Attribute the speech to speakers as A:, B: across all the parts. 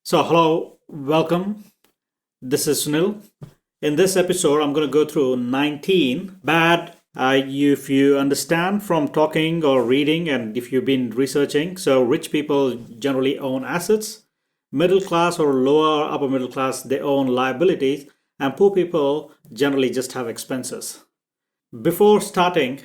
A: Hello, welcome. This is Sunil. In this episode, I'm going to go through 19 bad, if you understand from talking or reading, and if you've been researching. So, rich people generally own assets, middle class or lower upper middle class, they own liabilities, and poor people generally just have expenses. Before starting,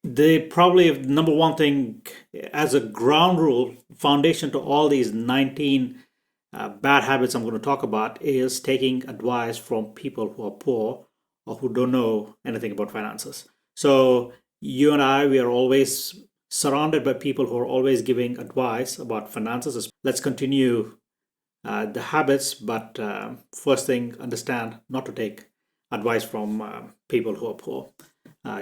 A: they probably number one thing as a ground rule foundation to all these 19 bad habits I'm going to talk about is taking advice from people who are poor or who don't know anything about finances. So you and I, we are always surrounded by people who are always giving advice about finances. Let's continue the habits, but first thing, understand not to take advice from people who are poor.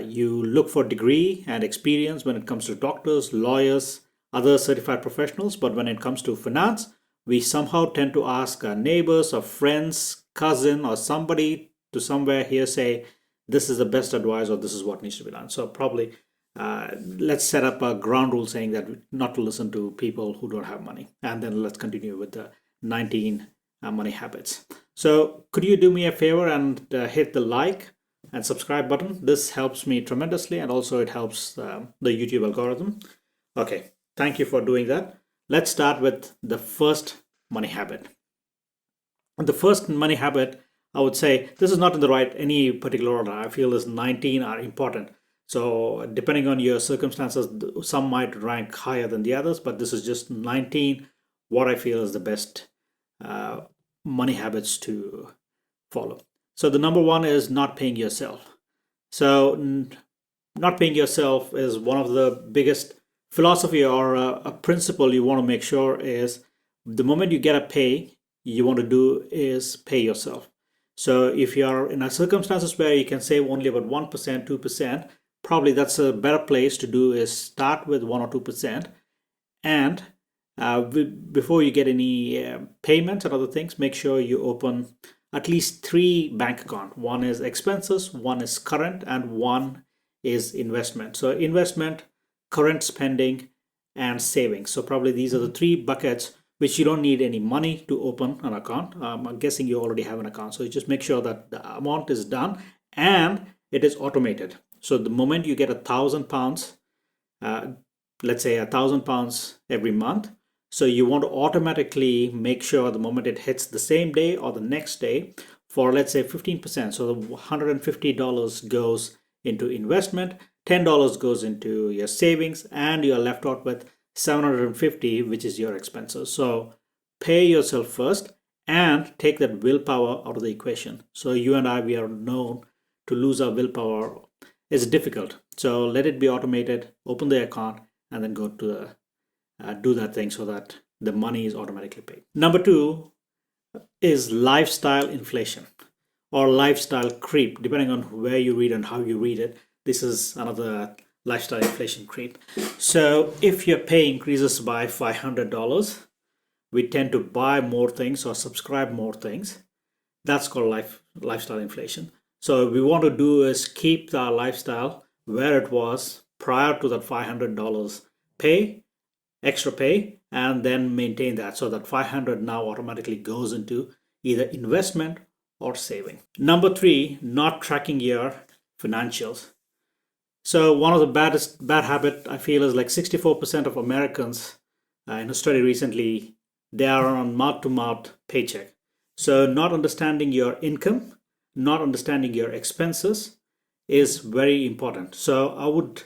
A: You look for degree and experience when it comes to doctors, lawyers, other certified professionals, but when it comes to finance, we somehow tend to ask our neighbors or friends, cousin, or somebody to somewhere here say, this is the best advice or this is what needs to be done. So probably let's set up a ground rule saying that not to listen to people who don't have money. And then let's continue with the 19 money habits. So could you do me a favor and hit the like and subscribe button? This helps me tremendously, and also it helps the YouTube algorithm. Okay, thank you for doing that. Let's start with the first money habit. The first money habit, I would say, this is not in the right any particular order. I feel this 19 are important. So depending on your circumstances, some might rank higher than the others, but this is just 19 what I feel is the best money habits to follow. So the number one is not paying yourself. So not paying yourself is one of the biggest philosophy or a principle you want to make sure is the moment you get a pay, you want to do is pay yourself. So if you are in a circumstances where you can save only about 1%, 2%, probably that's a better place to do is start with 1 or 2%. And before you get any payments and other things, make sure you open at least 3 bank accounts. One is expenses, one is current, and one is investment. So investment, current spending, and savings. So probably these are the 3 buckets which you don't need any money to open an account. I'm guessing you already have an account. So you just make sure that the amount is done and it is automated. So the moment you get £1,000, let's say £1,000 every month, so you want to automatically make sure the moment it hits the same day or the next day for, let's say, 15%. So the $150 goes into investment, $10 goes into your savings, and you're left out with $750, which is your expenses. So pay yourself first and take that willpower out of the equation. So you and I, we are known to lose our willpower. It's difficult. So let it be automated, open the account, and then go to do that thing so that the money is automatically paid. Number 2 is lifestyle inflation or lifestyle creep, depending on where you read and how you read it. This is another lifestyle inflation creep. So if your pay increases by $500, we tend to buy more things or subscribe more things. That's called lifestyle inflation. So what we want to do is keep our lifestyle where it was prior to that $500 pay, extra pay, and then maintain that so that 500 now automatically goes into either investment or saving. Number 3, not tracking your financials. So one of the bad habit I feel is like 64% of Americans in a study recently, they are on mouth-to-mouth paycheck. So not understanding your income, not understanding your expenses is very important. So I would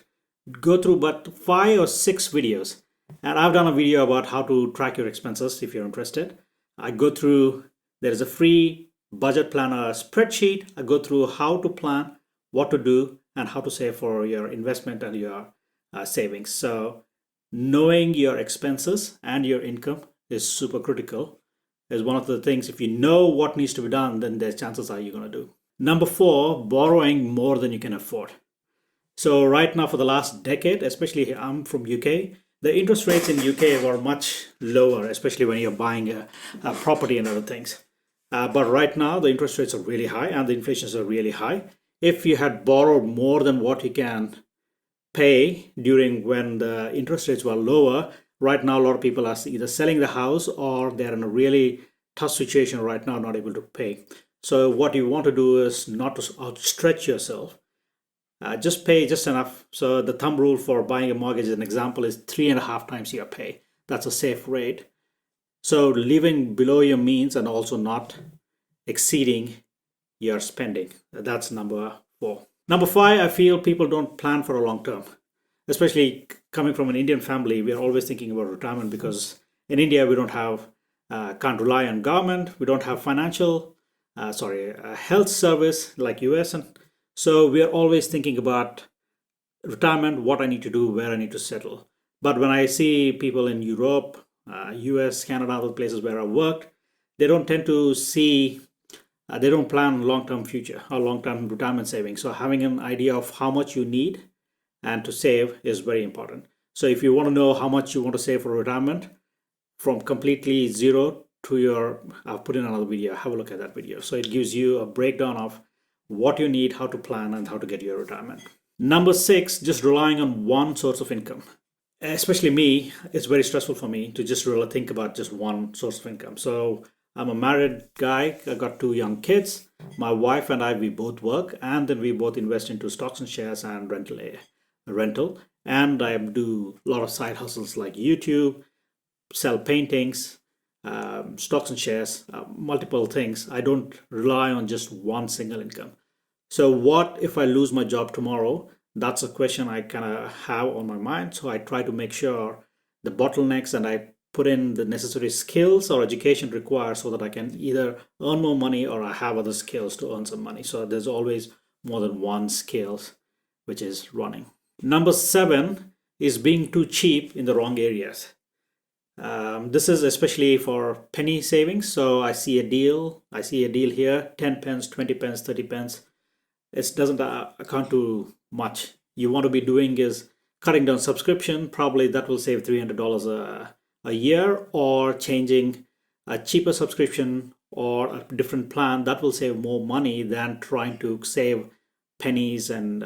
A: go through but 5 or 6 videos. And I've done a video about how to track your expenses if you're interested. I go through, there is a free budget planner spreadsheet. I go through how to plan, what to do, and how to save for your investment and your savings. So knowing your expenses and your income is super critical. Is one of the things, if you know what needs to be done, then the chances are you're going to do. Number 4, borrowing more than you can afford. So right now for the last decade, especially I'm from UK, the interest rates in UK were much lower, especially when you're buying a property and other things. But right now the interest rates are really high and the inflations are really high. If you had borrowed more than what you can pay during when the interest rates were lower, right now a lot of people are either selling the house or they're in a really tough situation right now, not able to pay. So what you want to do is not to outstretch yourself. Just pay just enough. So the thumb rule for buying a mortgage, as an example, is 3.5 times your pay. That's a safe rate. So living below your means and also not exceeding your spending. That's number 4. Number 5, I feel people don't plan for a long term. Especially coming from an Indian family, we are always thinking about retirement because in India we don't have, can't rely on government. We don't have health service like US, and so we are always thinking about retirement, what I need to do, where I need to settle. But when I see people in Europe, US, Canada, other places where I've worked, they don't tend to see, they don't plan long-term future or long-term retirement savings. So having an idea of how much you need and to save is very important. So if you want to know how much you want to save for retirement, from completely zero to your, I've put in another video, have a look at that video. So it gives you a breakdown of what you need, how to plan, and how to get your retirement. Number 6, just relying on one source of income. Especially me, it's very stressful for me to just really think about just one source of income. So I'm a married guy. I got 2 young kids. My wife and I, we both work, and then we both invest into stocks and shares and rental. And I do a lot of side hustles like YouTube, sell paintings, stocks and shares, multiple things. I don't rely on just one single income. So what if I lose my job tomorrow? That's a question I kind of have on my mind. So I try to make sure the bottlenecks and I put in the necessary skills or education required so that I can either earn more money or I have other skills to earn some money. So there's always more than one skills which is running. Number 7 is being too cheap in the wrong areas. This is especially for penny savings. So I see a deal here, 10 pence, 20 pence, 30 pence. It doesn't account to much. You want to be doing is cutting down subscription. Probably that will save $300 a year, or changing a cheaper subscription or a different plan that will save more money than trying to save pennies and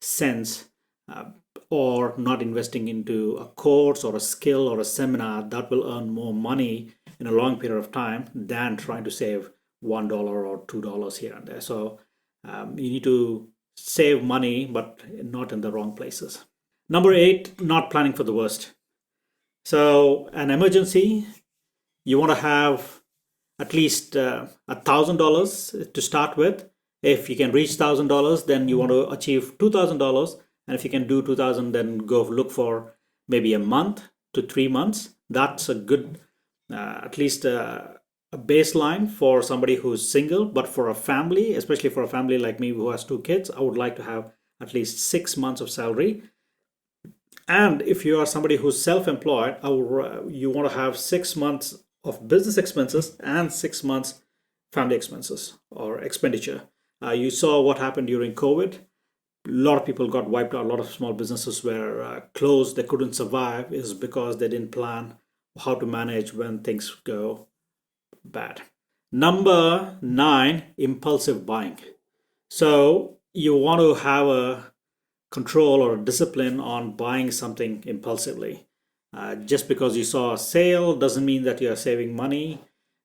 A: cents, or not investing into a course or a skill or a seminar that will earn more money in a long period of time than trying to save $1 or $2 here and there. So you need to save money, but not in the wrong places. Number 8, not planning for the worst. So an emergency, you want to have at least $1,000 to start with. If you can reach $1,000, then you want to achieve $2,000. And if you can do 2,000, then go look for maybe a month to 3 months. That's a good, at least a baseline for somebody who's single. But for a family, especially for a family like me who has 2 kids, I would like to have at least 6 months of salary. And if you are somebody who's self-employed, you want to have 6 months of business expenses and 6 months family expenses or expenditure. You saw what happened during COVID. A lot of people got wiped out. A lot of small businesses were closed. They couldn't survive is because they didn't plan how to manage when things go bad. Number 9, impulsive buying. So you want to have a control or a discipline on buying something impulsively. Just because you saw a sale doesn't mean that you're saving money.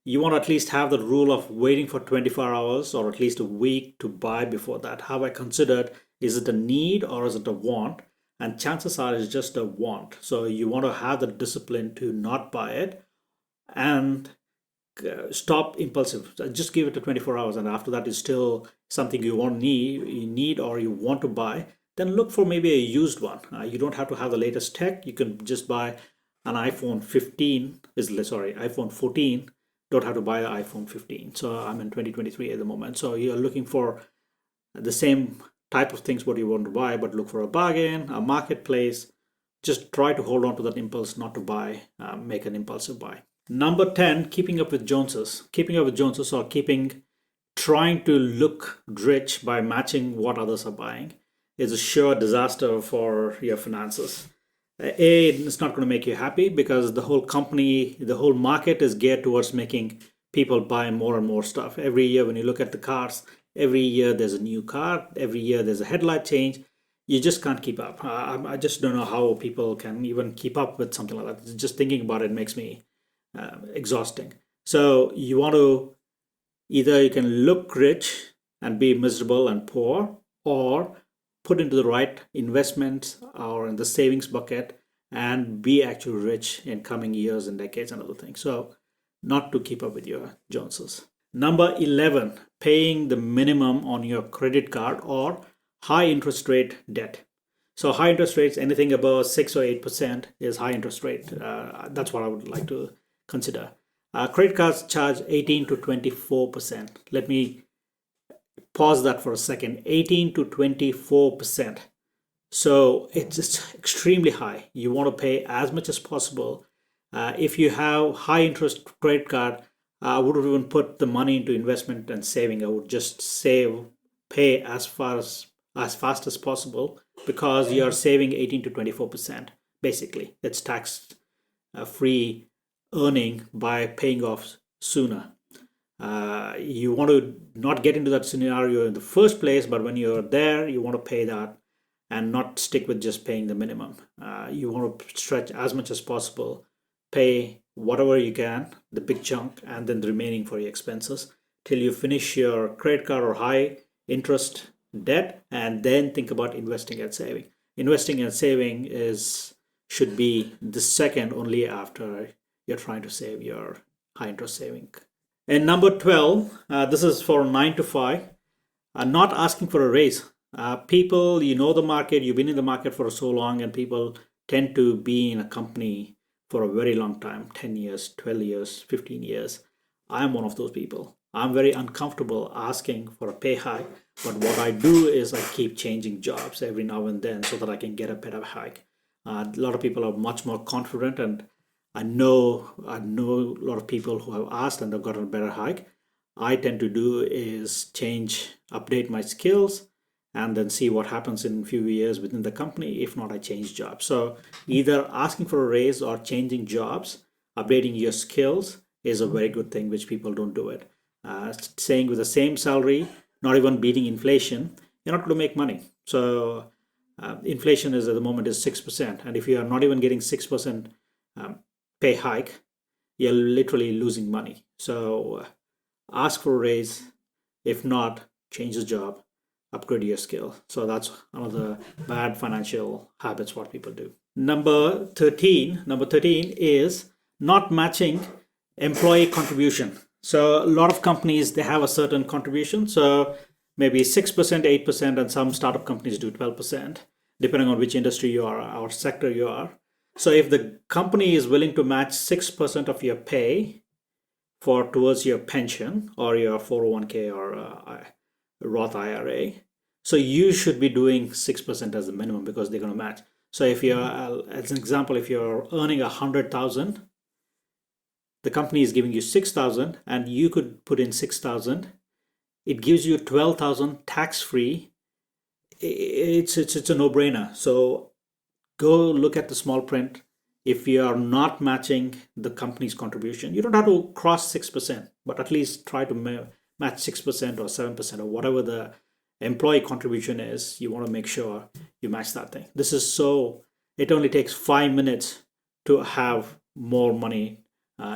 A: You want to at least have the rule of waiting for 24 hours or at least a week to buy before that. Have I considered, is it a need or is it a want? And chances are it's just a want. So you want to have the discipline to not buy it and stop impulsive. Just give it to 24 hours, and after that is still something you need or you want to buy, then look for maybe a used one. You don't have to have the latest tech. You can just buy an iPhone 14. Don't have to buy the iPhone 15. So I'm in 2023 at the moment. So you're looking for the same type of things what you want to buy, but look for a bargain, a marketplace. Just try to hold on to that impulse not to buy, make an impulsive buy. Number 10, keeping up with Joneses. Keeping up with Joneses or trying to look rich by matching what others are buying is a sure disaster for your finances. It's not going to make you happy because the whole market is geared towards making people buy more and more stuff. Every year when you look at the cars, every year there's a new car, every year there's a headlight change. you just can't keep up. I just don't know how people can even keep up with something like that. Just thinking about it makes me exhausting. So you want to either you can look rich and be miserable and poor, or put into the right investments or in the savings bucket and be actually rich in coming years and decades and other things. So not to keep up with your Joneses. Number 11, paying the minimum on your credit card or high interest rate debt. So high interest rates, anything above 6 or 8% is high interest rate. That's what I would like to consider. Credit cards charge 18 to 24%. Let me pause that for a second. 18 to 24%. So it's just extremely high. You want to pay as much as possible. If you have high interest credit card, I wouldn't even put the money into investment and saving. I would just save, pay as fast as possible, because you are saving 18 to 24%. Basically, it's tax free earning by paying off sooner. You want to not get into that scenario in the first place, but when you're there, you want to pay that and not stick with just paying the minimum. You want to stretch as much as possible, pay whatever you can, the big chunk, and then the remaining for your expenses till you finish your credit card or high interest debt, and then think about investing and saving. Investing and saving should be the second only after you're trying to save your high interest saving. And number 12, this is for 9 to 5, not asking for a raise. People, you know the market, you've been in the market for so long, and people tend to be in a company for a very long time, 10 years, 12 years, 15 years. I'm one of those people. I'm very uncomfortable asking for a pay hike, but what I do is I keep changing jobs every now and then so that I can get a better hike. A lot of people are much more confident, and I know a lot of people who have asked and have gotten a better hike. I tend to do is change, update my skills, and then see what happens in a few years within the company. If not, I change jobs. So either asking for a raise or changing jobs, updating your skills is a very good thing, which people don't do it. Saying with the same salary, not even beating inflation, you're not going to make money. So inflation is at the moment is 6%, and if you are not even getting 6% pay hike, you're literally losing money. So ask for a raise. If not, change the job, upgrade your skill. So that's another bad financial habits what people do. Number 13 is not matching employee contribution. So a lot of companies, they have a certain contribution. So maybe 6%, 8%, and some startup companies do 12%, depending on which industry you are or sector you are. So if the company is willing to match 6% of your pay towards your pension or your 401k or Roth IRA, so you should be doing 6% as the minimum, because they're going to match. So if you're, as an example, if you're earning 100,000, the company is giving you 6,000, and you could put in 6,000. It gives you 12,000 tax free. It's a no-brainer. So go look at the small print. If you are not matching the company's contribution, you don't have to cross 6%, but at least try to match 6% or 7% or whatever the employee contribution is. You want to make sure you match that thing. It only takes 5 minutes to have more money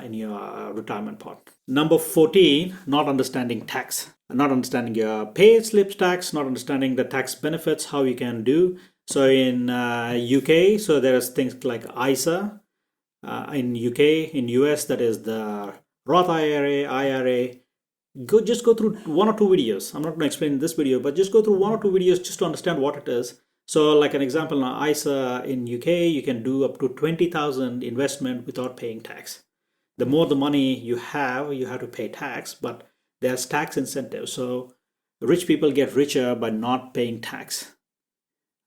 A: in your retirement pot. Number 14, not understanding tax, not understanding your pay slips tax, not understanding the tax benefits, how you can do. So in UK, so there's things like ISA. In UK, in US, that is the Roth IRA. Just go through 1 or 2 videos. I'm not going to explain in this video, but just go through 1 or 2 videos just to understand what it is. So like an example, now ISA in UK, you can do up to 20,000 investment without paying tax. The more the money you have to pay tax, but there's tax incentives. So rich people get richer by not paying tax.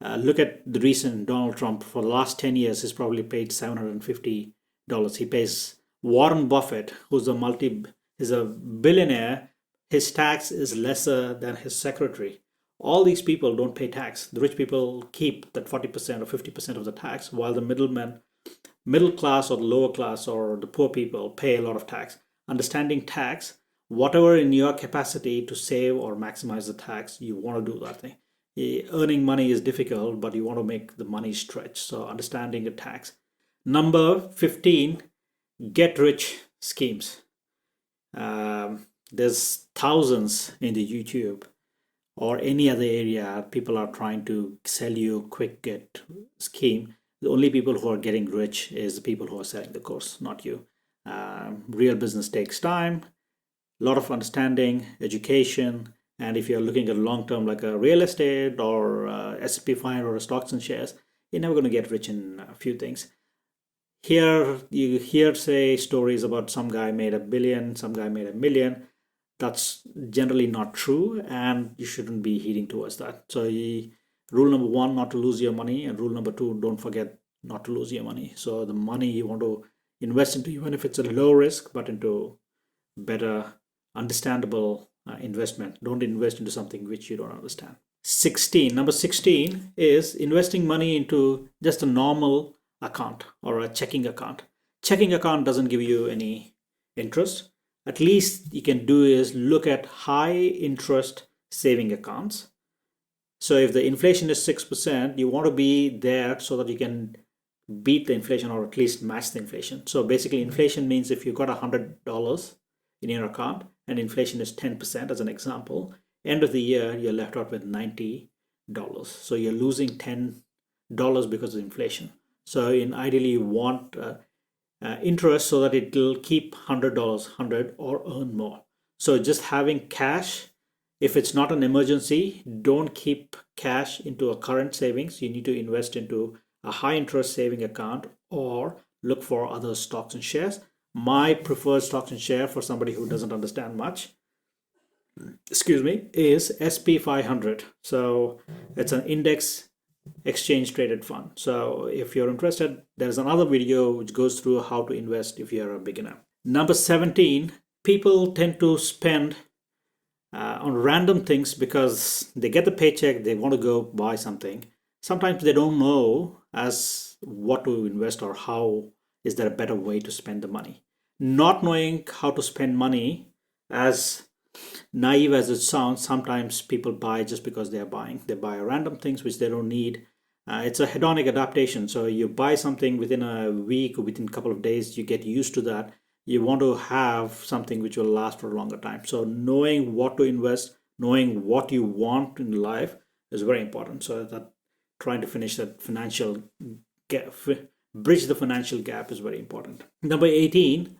A: Look at the recent Donald Trump. For the last 10 years, he's probably paid $750. He pays Warren Buffett, who's a billionaire. His tax is lesser than his secretary. All these people don't pay tax. The rich people keep that 40% or 50% of the tax, while the middle class or the lower class or the poor people pay a lot of tax. Understanding tax, whatever in your capacity to save or maximize the tax, you want to do that thing. Earning money is difficult, but you want to make the money stretch. So understanding the tax. Number 15, get rich schemes. There's thousands in the YouTube or any other area. People are trying to sell you a quick get scheme. The only people who are getting rich is the people who are selling the course, not you. Real business takes time, a lot of understanding, education, and if you're looking at long term like a real estate or S&P 500 or stocks and shares, you're never going to get rich in a few things. Here you hear say stories about some guy made $1 billion, some guy made $1 million. That's generally not true, and you shouldn't be heeding towards that. So rule number 1, not to lose your money, and rule number 2, don't forget not to lose your money. So the money you want to invest into, even if it's a low risk, but into better understandable investment. Don't invest into something which you don't understand. Number 16 is investing money into just a normal account or a checking account. Checking account doesn't give you any interest. At least you can do is look at high interest saving accounts. So if the inflation is 6%, you want to be there so that you can beat the inflation or at least match the inflation. So basically inflation means if you got $100 in your account and inflation is 10% as an example, end of the year you're left out with $90. So you're losing $10 because of inflation. So ideally you want interest so that it will keep $100, 100 or earn more. So just having cash, if it's not an emergency, don't keep cash into a current savings. You need to invest into a high interest saving account or look for other stocks and shares. My preferred stocks and share for somebody who doesn't understand much, is SP 500. So it's an index exchange traded fund. So if you're interested, there's another video which goes through how to invest if you're a beginner. Number 17, people tend to spend on random things because they get the paycheck, they want to go buy something. Sometimes they don't know as what to invest or how is there a better way to spend the money. Not knowing how to spend money, as naive as it sounds, sometimes people buy just because they are buying. They buy random things which they don't need. It's a hedonic adaptation. So you buy something within a week or within a couple of days, you get used to that. You want to have something which will last for a longer time. So knowing what to invest, knowing what you want in life is very important. So that trying to finish that financial gap, bridge the financial gap is very important. Number 18,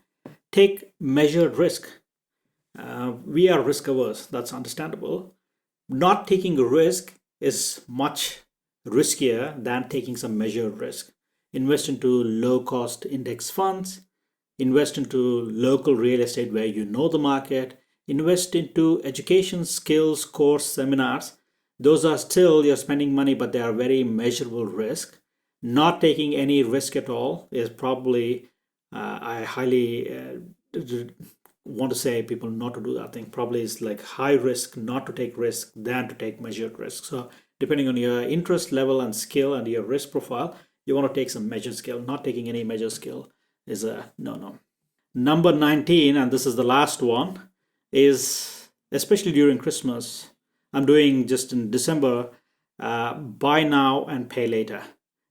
A: take measured risk. We are risk averse, that's understandable. Not taking a risk is much riskier than taking some measured risk. Invest into low cost index funds, invest into local real estate where you know the market, invest into education, skills, course, seminars. Those are still, you're spending money, but they are very measurable risk. Not taking any risk at all is probably, I highly want to say people not to do that thing. Probably is like high risk not to take risk than to take measured risk. So depending on your interest level and skill and your risk profile, you want to take some measured skill. Not taking any measured skill is a no. Number 19, and this is the last one, is especially during Christmas, I'm doing just in December, buy now and pay later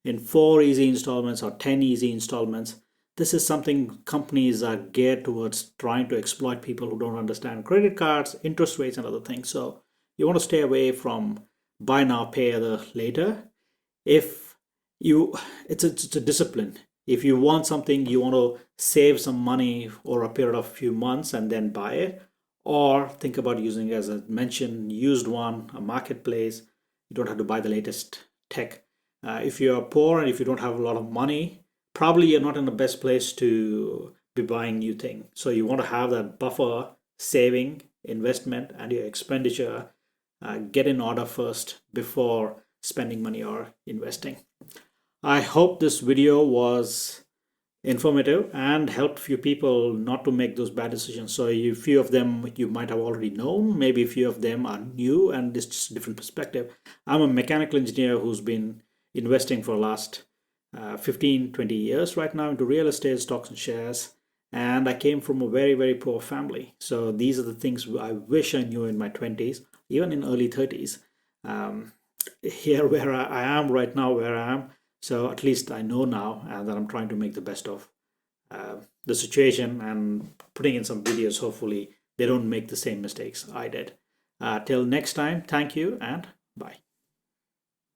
A: in 4 easy installments or 10 easy installments. This is something companies are geared towards trying to exploit people who don't understand credit cards, interest rates, and other things. So you want to stay away from buy now, pay later. If you, it's a discipline. If you want something, you want to save some money over a period of a few months and then buy it, or think about using, as I mentioned, used one, a marketplace. You don't have to buy the latest tech. If you are poor and if you don't have a lot of money, probably you're not in the best place to be buying new thing. So you want to have that buffer, saving, investment, and your expenditure get in order first before spending money or investing. I hope this video was informative and helped few people not to make those bad decisions. So a few of them you might have already known, maybe a few of them are new and it's just a different perspective. I'm a mechanical engineer who's been investing for the last 15-20 years right now into real estate, stocks and shares, and I came from a very, very poor family. So these are the things I wish I knew in my 20s, even in early 30s. here where I am right now, where I am. So at least I know now, and that I'm trying to make the best of the situation and putting in some videos. Hopefully, they don't make the same mistakes I did. Till next time, thank you and bye.